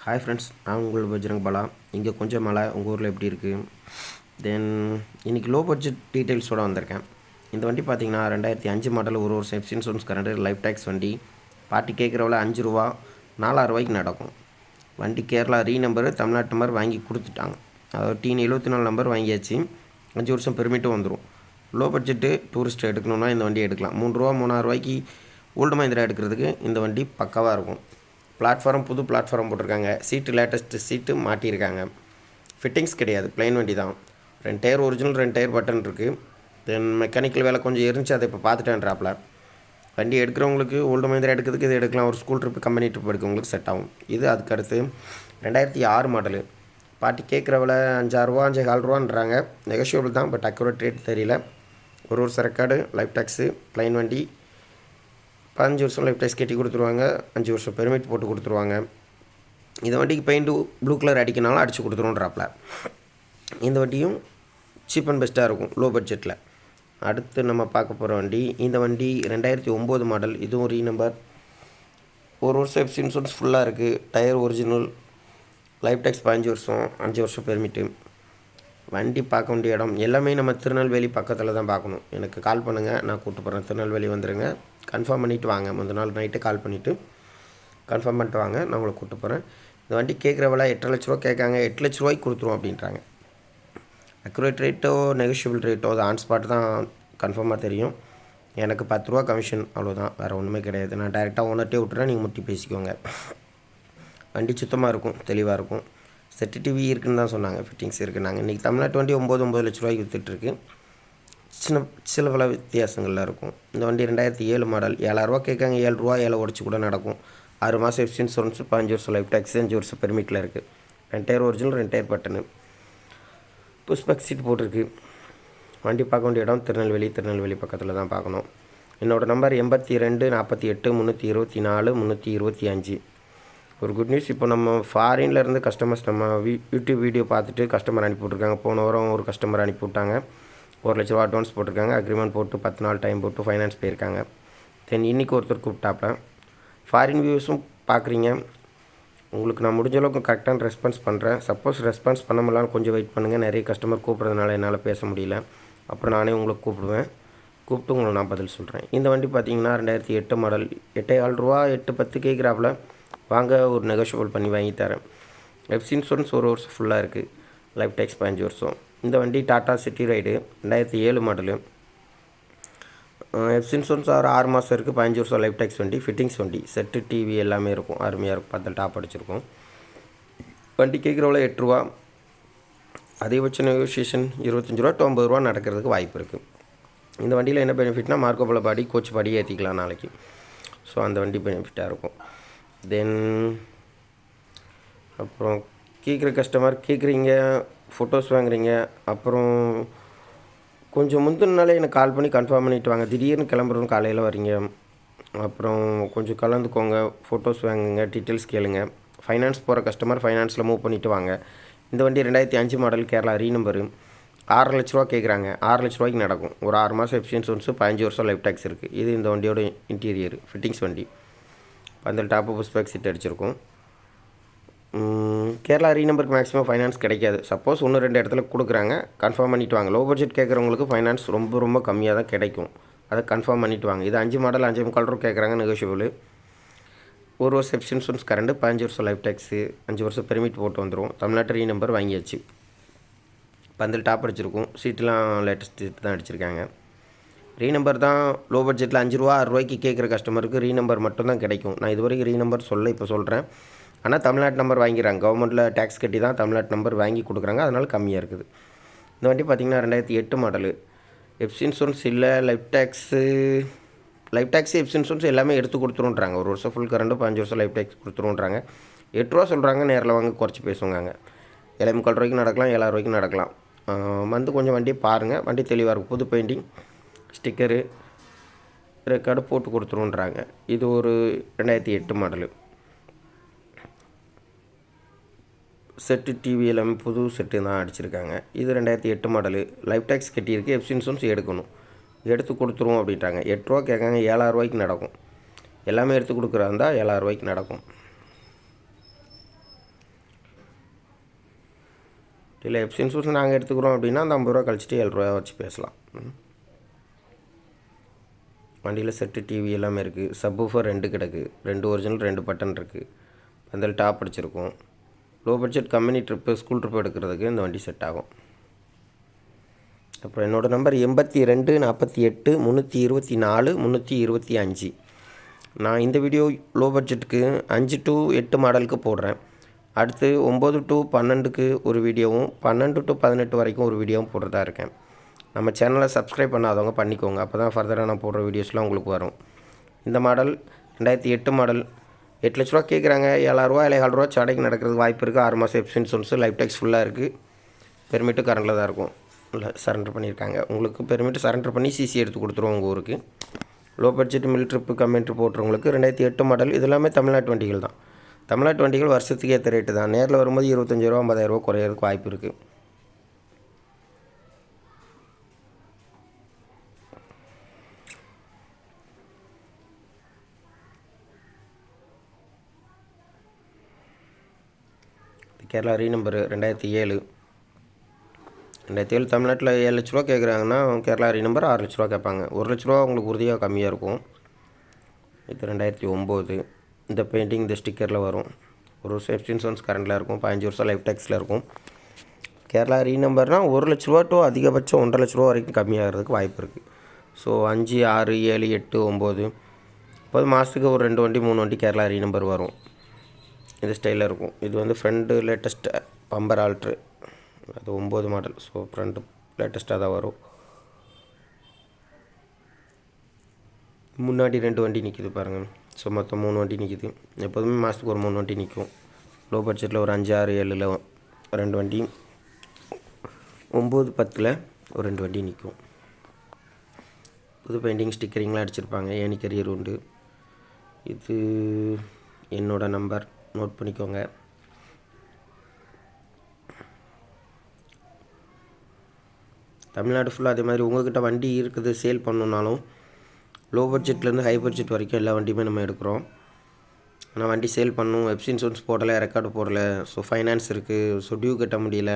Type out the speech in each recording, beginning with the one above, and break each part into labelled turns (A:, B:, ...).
A: Hi friends, நான் உங்கள் பஜ்ரங் பாலா. இங்கே கொஞ்சம் மழை, உங்கள் ஊரில் எப்படி இருக்குது? தென் இன்றைக்கி லோ பட்ஜெட் டீட்டெயில்ஸோடு வந்திருக்கேன். இந்த வண்டி பார்த்தீங்கன்னா 2005 மாடல், ஒரு வருஷம் FC insurance current, life tax வண்டி. பார்ட்டி கேட்குறவள ₹5 4,000 நடக்கும். வண்டி கேரளா நம்பரு, தமிழ்நாட்டு நம்பர் வாங்கி கொடுத்துட்டாங்க. அதாவது டீன் 74 நம்பர் வாங்கியாச்சு. 5 வருஷம் பெர்மிட்டும் வந்துடும். லோ பட்ஜெட்டு டூரிஸ்ட் எடுக்கணுன்னா இந்த வண்டி எடுக்கலாம். ₹3 3,000 ஓல்டு மஹிந்திரா எடுக்கிறதுக்கு இந்த வண்டி பக்காவாக இருக்கும். பிளாட்ஃபார்ம் புது பிளாட்ஃபார்ம் போட்டிருக்காங்க. சீட்டு லேட்டஸ்ட்டு சீட்டு மாட்டியிருக்காங்க. ஃபிட்டிங்ஸ் கிடையாது, ப்ளைன் வண்டி தான். 2 டயர் ஒரிஜினல், 2 டயர் பட்டன் இருக்குது. தென் மெக்கானிக்கல் வேலை கொஞ்சம் இருந்துச்சு, அதை இப்போ பார்த்துட்டேன்றாப்பில். வண்டி எடுக்கிறவங்களுக்கு ஓல்டு மஹிந்திரா எடுக்கிறதுக்கு இது எடுக்கலாம். ஒரு ஸ்கூல் ட்ரிப்பு, கம்பெனி ட்ரிப் எடுக்கிறவங்களுக்கு செட் ஆகும். இது அதுக்கடுத்து 2006 மாடலு. பார்ட்டி கேட்குறவள ₹5,000 ₹5,400ன்றாங்க. நெகோஷியபிள் தான், பட் அக்யூரேட் ரேட் தெரியல. ஒரு வருஷம் ரெக்கார்டு, லைஃப் டேக்ஸு, ப்ளைன் வண்டி. 15 வருஷம் லைஃப் டேக்ஸ் கட்டி கொடுத்துருவாங்க. 5 வருஷம் பெர்மிட் போட்டு கொடுத்துருவாங்க. இந்த வண்டிக்கு பெயிண்ட்டு ப்ளூ கலர் அடிக்கனாலும் அடித்து கொடுத்துருவோன்றாப்பில். இந்த வண்டியும் சீப் அண்ட் பெஸ்ட்டாக இருக்கும் லோ பட்ஜெட்டில். அடுத்து நம்ம பார்க்க போகிற வண்டி, இந்த வண்டி 2009 மாடல். இதுவும் நம்பர். ஒரு வருஷம் எஃப்சி இன்சூரன்ஸ் ஃபுல்லாக இருக்குது. டயர் ஒரிஜினல், லைஃப் டேக்ஸ் 15 வருஷம், 5 வருஷம் பெர்மிட்டு. வண்டி பார்க்க வேண்டிய இடம் எல்லாமே நம்ம திருநெல்வேலி பக்கத்தில் தான் பார்க்கணும். எனக்கு கால் பண்ணுங்கள், நான் கூப்பிட்டு போகிறேன். திருநெல்வேலி வந்துடுங்க. கன்ஃபார்ம் பண்ணிவிட்டு வாங்க. முந்தின நாள் நைட்டு கால் பண்ணிவிட்டு கன்ஃபார்ம் பண்ணிட்டு வாங்க, நான் உங்களை கூப்பிட்டு போகிறேன். இந்த வண்டி கேட்குற விலை ₹8,00,000 கேட்காங்க. ₹8,00,000 கொடுத்துருவோம் அப்படின்றாங்க. அக்யூரேட் ரேட்டோ நெகோஷியபிள் ரேட்டோ அது ஆன் ஸ்பாட் தான் கன்ஃபார்மாக தெரியும். எனக்கு ₹10 கமிஷன், அவ்வளோதான், வேறு ஒன்றுமே கிடையாது. நான் டைரெக்டாக ஓனர்ட்டே விட்டுறேன், நீங்கள் முட்டி பேசிக்கோங்க. வண்டி சுத்தமாக இருக்கும், தெளிவாக இருக்கும். செட்டு டிவி இருக்குதுன்னு தான் சொன்னாங்க, ஃபிட்டிங்ஸ் இருக்குன்னாங்க. இன்றைக்கி தமிழ்நாட்டு வண்டி 9 லட்ச விற்றுட்டுருக்கு. சில பல வித்தியாசங்கள்லாம் இருக்கும். இந்த வண்டி 2007 மாடல். ₹7,000 கேட்காங்க. ₹7 7 உடச்சி கூட நடக்கும். 6 மாதம் எஃப்சி இன்சூரன்ஸ், 15 வருஷம் லைஃப் டேக்ஸ், 5 வருஷம் பெர்மிட்டில் இருக்குது. 2 டயர் ஒரிஜினல், 2 டயர் பட்டனு, புஷ்பேக் சீட் போட்டிருக்கு. வண்டி பார்க்க வேண்டிய இடம் திருநெல்வேலி பக்கத்தில் தான் பார்க்கணும். என்னோடய நம்பர் 82 48 324 325. ஒரு குட் நியூஸ், இப்போ நம்ம ஃபாரின்லேருந்து கஸ்டமர்ஸ் நம்ம யூடியூப் வீடியோ பார்த்துட்டு கஸ்டமர் அனுப்பி விட்ருக்காங்க. போன வாரம் ஒரு கஸ்டமர் அனுப்பி விட்டாங்க. ₹1,00,000 அட்வான்ஸ் போட்டிருக்காங்க. அக்ரிமெண்ட் போட்டு 10 நாள் டைம் போட்டு ஃபைனான்ஸ் போயிருக்காங்க. தென் இன்றைக்கி ஒருத்தர் கூப்பிட்டாப்ப. ஃபாரின் வியூஸும் பார்க்குறீங்க, உங்களுக்கு நான் முடிஞ்ச அளவுக்கு கரெக்டான ரெஸ்பான்ஸ் பண்ணுறேன். சப்போஸ் ரெஸ்பான்ஸ் பண்ண முடியலான்னு கொஞ்சம் வெயிட் பண்ணுங்கள். நிறைய கஸ்டமர் கூப்பிட்றதுனால என்னால் பேச முடியல. அப்புறம் நானே உங்களுக்கு கூப்பிட்டு உங்களுக்கு நான் பதில் சொல்கிறேன். இந்த வண்டி பார்த்தீங்கன்னா 2008 மாடல். ₹8,000 8,10 கேட்குறாப்புல. வாங்க, ஒரு நெகோஷியபிள் பண்ணி வாங்கி தரேன். எஃப்சி இன்சூரன்ஸ் ஒரு வருஷம் ஃபுல்லாக இருக்குது. லைஃப் டேக்ஸ் 15 வருஷம். இந்த வண்டி Tata city ride, 2007 model. FC insurance 6 மாதம் இருக்குது. 15 வருஷம் லைஃப் டேக்ஸ் வண்டி. ஃபிட்டிங்ஸ் வண்டி, செட்டு டிவி எல்லாமே இருக்கும். அருமையாக இருக்கும். 10 டாப் அடிச்சிருக்கும். வண்டி கேட்குறவள ₹8. அதிகபட்ச நெகோசியேஷன் ₹25 to ₹50 நடக்கிறதுக்கு வாய்ப்பு இருக்குது. இந்த வண்டியில் என்ன பெனிஃபிட்னா, மார்க்கோபோல பாடி, கோச் பாடி ஏற்றிக்கலாம் நாளைக்கு. ஸோ அந்த வண்டி பெனிஃபிட்டாக இருக்கும். தென் அப்புறம் கேட்குற கஸ்டமர் கேட்குறீங்க, ஃபோட்டோஸ் வாங்குறீங்க, அப்புறம் கொஞ்சம் முந்தின நாளே எனக்கு கால் பண்ணி கன்ஃபார்ம் பண்ணிவிட்டு வாங்க. திடீர்னு கிளம்புறோன்னு காலையில் வரீங்க, அப்புறம் கொஞ்சம் கலந்துக்கோங்க, ஃபோட்டோஸ் வாங்குங்க, டீட்டெயில்ஸ் கேளுங்க. ஃபைனான்ஸ் போகிற கஸ்டமர் ஃபைனான்ஸில் மூவ் பண்ணிவிட்டு வாங்க. இந்த வண்டி 2005 மாடல், கேரளா நம்பரு. ₹6,00,000 கேட்குறாங்க. ₹6,00,000 நடக்கும். ஒரு 6 மாதம் எஃப்சி இன்சூரன்ஸு, 15 வருஷம் லைஃப் டேக்ஸ் இருக்குது. இது இந்த வண்டியோட இன்டீரியர் ஃபிட்டிங்ஸ் வண்டி. அந்த டாப்பு புஷ்பேக் சீட் அடிச்சிருக்கும். கேரளா நம்பருக்கு மேக்ஸிமம் ஃபைனான்ஸ் கிடைக்காது. சப்போஸ் 1-2 இடத்துல கொடுக்குறாங்க, கன்ஃபார்ம் பண்ணிவிட்டு வாங்க. லோ பட்ஜெட் கேட்குறவங்களுக்கு ஃபைனான்ஸ் ரொம்ப கம்மியாக தான் கிடைக்கும். அதை கன்ஃபார்ம் பண்ணிவிட்டு வாங்க. இது 5 மாடல், ₹5,300 கேட்குறாங்க. நெகோஷியபிள். ஒரு வருஷம் எஃப்சி இன்சூரன்ஸ் கரண்ட், 15 வருஷம் லைஃப் டேக்ஸு, 5 வருஷம் பெர்மிட் போட்டு வந்துடும். தமிழ்நாட்டு நம்பர் வாங்கியாச்சு. பந்தல் டாப் அடிச்சிருக்கும். சீட்டெலாம் லேட்டஸ்ட் சீட்டு தான் அடிச்சிருக்காங்க. நம்பர் தான் லோ பட்ஜெட்டில் ₹5 6 கேட்குற கஸ்டமருக்கு நம்பர் மட்டும்தான் கிடைக்கும். நான் இது வரைக்கும் நம்பர் இப்போ சொல்கிறேன். ஆனால் தமிழ்நாட்டு நம்பர் வாங்கிக்கிறாங்க. கவர்மெண்ட்டில் டேக்ஸ் கட்டி தான் தமிழ்நாட்டு நம்பர் வாங்கி கொடுக்குறாங்க. அதனால் கம்மியாக இருக்குது. இந்த வண்டி பார்த்திங்கன்னா 2008 மாடலு. எஃப்சி இன்சூரன்ஸ் இல்லை, லைஃப் டேக்ஸு எஃப்சி இன்சூரன்ஸ் எல்லாமே எடுத்து கொடுத்துருன்றாங்க. ஒரு வருஷம் ஃபுல் கரண்ட், 15 வருஷம் லைஃப் டேக்ஸ் கொடுத்துருன்றாங்க. ₹8 சொல்கிறாங்க. நேரில் வாங்க குறைச்சி பேசுவாங்க. ₹7,300 நடக்கலாம், ₹7,000 நடக்கலாம். வந்து கொஞ்சம் வண்டி பாருங்கள். வண்டி தெளிவாக இருக்கும். புது பெயிண்டிங், ஸ்டிக்கரு, ரெக்கார்டு போட்டு கொடுத்துருன்றாங்க. இது ஒரு 2008 மாடலு. செட்டு டிவி எல்லாமே புது செட்டு தான் அடிச்சிருக்காங்க. இது 2008 மாடலு. லைஃப் டேக்ஸ் கட்டியிருக்கு. எஃப்சி இன்சூரன்ஸ் எடுக்கணும். எடுத்து கொடுத்துருவோம் அப்படின்ட்டாங்க. ₹8 கேட்காங்க. ₹7,000 நடக்கும். எல்லாமே எடுத்து கொடுக்குறா இருந்தால் ₹7,000 நடக்கும். இல்லை எஃப்சி இன்சூரன்ஸ் நாங்கள் எடுத்துக்கிறோம் அப்படின்னா அந்த 50 ரூபா கழிச்சிட்டு 7 ரூபா வச்சு பேசலாம். வண்டியில் செட்டு டிவி எல்லாமே இருக்குது. சப்வூஃபர் 2 கிடக்கு, 2 ஒரிஜினல் 2 பட்டன் இருக்குது. அதில் டாப் அடிச்சிருக்கும். Low budget company trip school trip எடுக்கிறதுக்கு இந்த வண்டி செட் ஆகும். அப்புறம் என்னோடய நம்பர் 82 48 324 325. நான் இந்த வீடியோ லோ பட்ஜெட்டுக்கு 5 to 8 மாடலுக்கு போடுறேன். அடுத்து 9 to 12க்கு ஒரு வீடியோவும் 12 to 18 வரைக்கும் ஒரு வீடியோவும் போடுறதா இருக்கேன். நம்ம சேனலை சப்ஸ்கிரைப் பண்ணாதவங்க பண்ணிக்கோங்க. அப்போ தான் ஃபர்தராக நான் போடுற வீடியோஸ்லாம் உங்களுக்கு வரும். இந்த மாடல் 2008 மாடல். 8 லட்ச ரூபா கேட்குறாங்க. 7,000 ரூபா 7,500 ரூபா சடைக்கு நடக்கிறதுக்கு வாய்ப்பு இருக்குது. 6 மாதம் எஃப்சி இன்சூரன்ஸ், லைஃப் டேக்ஸ் ஃபுல்லாக இருக்குது. பெர்மிட்டு கரண்டில் தான் இருக்கும். இல்லை சரண்டர் பண்ணியிருக்காங்க. உங்களுக்கு பெர்மிட்டு சரண்டர் பண்ணி சிசி எடுத்து கொடுத்துருவோம் உங்கள் ஊருக்கு. லோ பட்ஜெட் மில் ட்ரிப்பு கமெண்ட்ரி போட்டுறவங்களுக்கு 2008 மாடல். இது எல்லாமே தமிழ்நாட்டு வண்டிகள் தான். தமிழ்நாட்டு வண்டிகள் வருஷத்துக்கு ஏற்ற ரேட்டு தான். நேரில் வரும்போது 25,000 ரூபா 50,000 ரூபா குறையிறதுக்கு வாய்ப்பு இருக்குது. கேரளா ரீநம்பரு 2007. தமிழ்நாட்டில் 7 லட்ச ரூபா கேட்குறாங்கன்னா கேரளா ரீநம்பர் 6 லட்ச ரூபா கேட்பாங்க. 1 லட்ச ரூபா உங்களுக்கு உறுதியாக கம்மியாக இருக்கும். இது 2009. இந்த பெயிண்டிங் இந்த ஸ்டிக்கரில் வரும். ஒரு சேஃப்டி இன்சூரன்ஸ் கரண்டில் இருக்கும். 15 வருஷம் லைஃப் டேக்ஸில் இருக்கும். கேரளா ரீநம்பர்னால் 1 லட்ச ரூபா டு அதிகபட்சம் 1.5 லட்ச ரூபா வரைக்கும் கம்மியாகிறதுக்கு வாய்ப்பு இருக்குது. ஸோ 5, 6, 7, 8, 9 இப்போது மாதத்துக்கு ஒரு 2 வண்டி 3 வண்டி கேரளா ரீநம்பர் வரும். இந்த ஸ்டைலில் இருக்கும். இது வந்து ஃப்ரண்ட்டு லேட்டஸ்ட் பம்பர் ஆல்ட்ரு. அது 9 மாடல். ஸோ ஃப்ரண்ட்டு லேட்டஸ்ட்டாக தான் வரும். முன்னாடி 2 வண்டி நிற்கிது பாருங்கள். ஸோ மொத்தம் 3 வண்டி நிற்கிது. எப்போதுமே மாதத்துக்கு ஒரு 3 வண்டி நிற்கும். லோ பட்ஜெட்டில் ஒரு 5, 6, 7ல் 2 வண்டி, 9, 10ல் ஒரு 2 வண்டி நிற்கும். புது பெயிண்டிங் ஸ்டிக்கரிங்லாம் அடிச்சிருப்பாங்க. ஏனி கரியர் உண்டு. இது என்னோடய நம்பர் நோட் பண்ணிக்கோங்க. தமிழ்நாடு ஃபுல்லாக அதே மாதிரி உங்கள்கிட்ட வண்டி இருக்குது சேல் பண்ணணுன்னாலும் லோ பட்ஜெட்லேருந்து ஹை பட்ஜெட் வரைக்கும் எல்லா வண்டியுமே நம்ம எடுக்கிறோம். ஆனால் வண்டி சேல் பண்ணணும், எஃப்சி இன்சூரன்ஸ் போடலை, ரெக்கார்டு போடலை, ஸோ ஃபைனான்ஸ் இருக்குது, ஸோ டியூ கட்ட முடியல,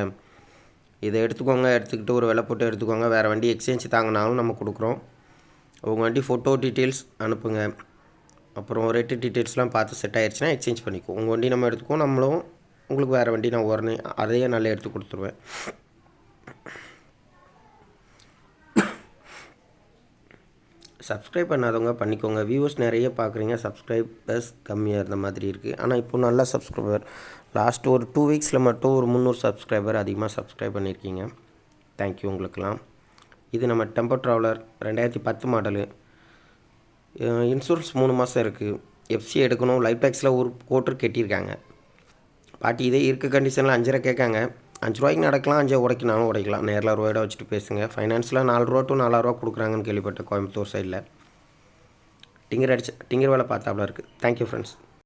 A: இதை எடுத்துக்கோங்க. எடுத்துக்கிட்டு ஒரு விலை போட்டு எடுத்துக்கோங்க. வேறு வண்டி எக்ஸ்சேஞ்ச் தாங்கினாலும் நம்ம கொடுக்குறோம். உங்கள் வண்டி ஃபோட்டோ டீட்டெயில்ஸ் அனுப்புங்க. அப்புறம் ரேட்டு டீட்டெயில்ஸ்லாம் பார்த்து செட் ஆகிடுச்சுன்னா எக்ஸ்சேஞ்ச் பண்ணிக்குவோம். உங்கள் வண்டி நம்ம எடுத்துக்குவோம். நம்மளும் உங்களுக்கு வேறு வண்டி நான் உடனே அதையே நல்லா எடுத்து கொடுத்துருவேன். சப்ஸ்கிரைப் பண்ணாதவங்க பண்ணிக்கோங்க. வியூவர்ஸ் நிறைய பார்க்குறீங்க, சப்ஸ்கிரைபர்ஸ் கம்மியாக இருந்த மாதிரி இருக்குது. ஆனால் இப்போ நல்லா சப்ஸ்கிரைபர் லாஸ்ட் ஒரு 2 வீக்ஸில் மட்டும் ஒரு 300 சப்ஸ்கிரைபர் அதிகமாக சப்ஸ்கிரைப் பண்ணியிருக்கீங்க. தேங்க்யூ உங்களுக்கெல்லாம். இது நம்ம டெம்போ ட்ராவலர் 2010 மாடலு. இன்சூரன்ஸ் 3 மாதம் இருக்குது. எஃப்சி எடுக்கணும். லைஃப் டேக்ஸில் ஒரு கோட்டர் கட்டியிருக்காங்க. பாட்டி இதே இருக்க கண்டிஷனில் 5.5 கேட்காங்க. 5 ரூபாய்க்கு நடக்கலாம், 5 உடைக்கினாலும் உடைக்கலாம். நேரில் ரூபாயோட வச்சுட்டு பேசுங்க. ஃபைனான்ஸில் 4 ரூபா டு 4,000 ரூபா கொடுக்குறாங்கன்னு கேள்விப்பட்ட கோயம்புத்தூர் சைடில். டிங்கர் வேலை பார்த்தாப்புல இருக்குது. Thank you friends.